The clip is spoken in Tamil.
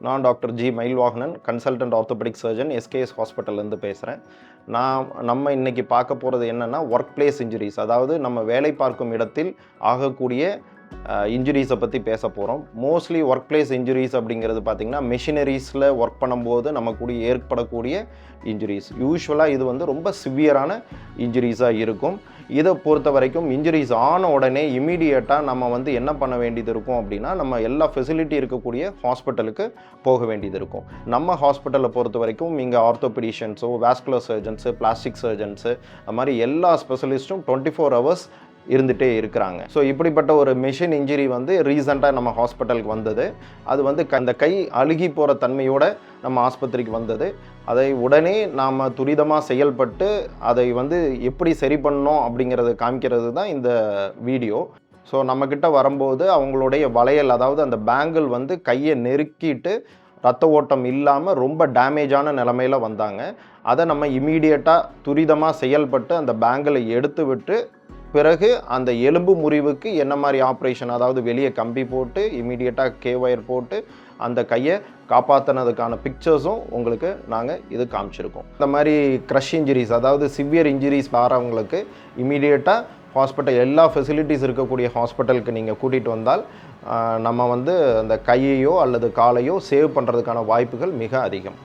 நான் doctor G Mylvaganan, consultant orthopaedic surgeon, SKS ஹாஸ்பிட்டல்லேருந்து பேசுகிறேன். நம்ம இன்றைக்கி பார்க்க போகிறது என்னென்னா ஒர்க் பிளேஸ் இன்ஜுரிஸ், அதாவது நம்ம வேலை பார்க்கும் இடத்தில் ஆகக்கூடிய இன்ஜுரிஸை பற்றி பேச போகிறோம். மோஸ்ட்லி ஒர்க் பிளேஸ் இன்ஜுரிஸ் அப்படிங்கிறது பார்த்திங்கன்னா மெஷினரிஸில் ஒர்க் பண்ணும்போது நமக்கு ஏற்படக்கூடிய இன்ஜுரிஸ். யூஸ்வலாக இது வந்து ரொம்ப சிவியரான இன்ஜுரிஸாக இருக்கும். இதை பொறுத்த வரைக்கும் இன்ஜுரிஸ் ஆன உடனே இமீடியட்டாக நம்ம வந்து என்ன பண்ண வேண்டியது இருக்கும் அப்படின்னா, நம்ம எல்லா ஃபெசிலிட்டி இருக்கக்கூடிய ஹாஸ்பிட்டலுக்கு போக வேண்டியது இருக்கும். நம்ம ஹாஸ்பிட்டலை பொறுத்த வரைக்கும் இங்கே ஆர்த்தோபெடிஷியன்ஸோ, வாஸ்குலர் சர்ஜன்ஸு, பிளாஸ்டிக் சர்ஜன்ஸு, அது மாதிரி எல்லா ஸ்பெஷலிஸ்ட்டும் 24 hours இருந்துகிட்டே இருக்கிறாங்க. ஸோ இப்படிப்பட்ட ஒரு மெஷின் இன்ஜுரி வந்து ரீசெண்டாக நம்ம ஹாஸ்பிட்டலுக்கு வந்தது. அது வந்து அந்த கை அழுகி போகிற தன்மையோடு நம்ம ஆஸ்பத்திரிக்கு வந்தது. அதை உடனே நாம் துரிதமாக செயல்பட்டு அதை வந்து எப்படி சரி பண்ணோம் அப்படிங்கிறத காமிக்கிறது தான் இந்த வீடியோ. ஸோ நம்மக்கிட்ட வரும்போது அவங்களுடைய வளையல், அதாவது அந்த பேங்கிள் வந்து கையை நெருக்கிட்டு ரத்த ஓட்டம் இல்லாமல் ரொம்ப டேமேஜான நிலமையில் வந்தாங்க. அதை நம்ம இமீடியட்டாக துரிதமாக செயல்பட்டு அந்த பேங்கிளை எடுத்து விட்டு பிறகு அந்த எலும்பு முறிவுக்கு என்ன மாதிரி ஆப்ரேஷன், அதாவது வெளியே கம்பி போட்டு இமீடியட்டாக கேவயர் போட்டு அந்த கையை காப்பாற்றினதுக்கான பிக்சர்ஸும் உங்களுக்கு நாங்கள் இது காமிச்சிருக்கோம். இந்த மாதிரி க்ரஷ் இன்ஜுரிஸ், அதாவது சிவியர் இன்ஜுரிஸ் வரவங்களுக்கு இமீடியட்டாக ஹாஸ்பிட்டல் எல்லா ஃபெசிலிட்டிஸ் இருக்கக்கூடிய ஹாஸ்பிட்டலுக்கு நீங்கள் கூட்டிகிட்டு வந்தால் நம்ம வந்து அந்த கையையோ அல்லது காலையோ சேவ் பண்ணுறதுக்கான வாய்ப்புகள் மிக அதிகம்.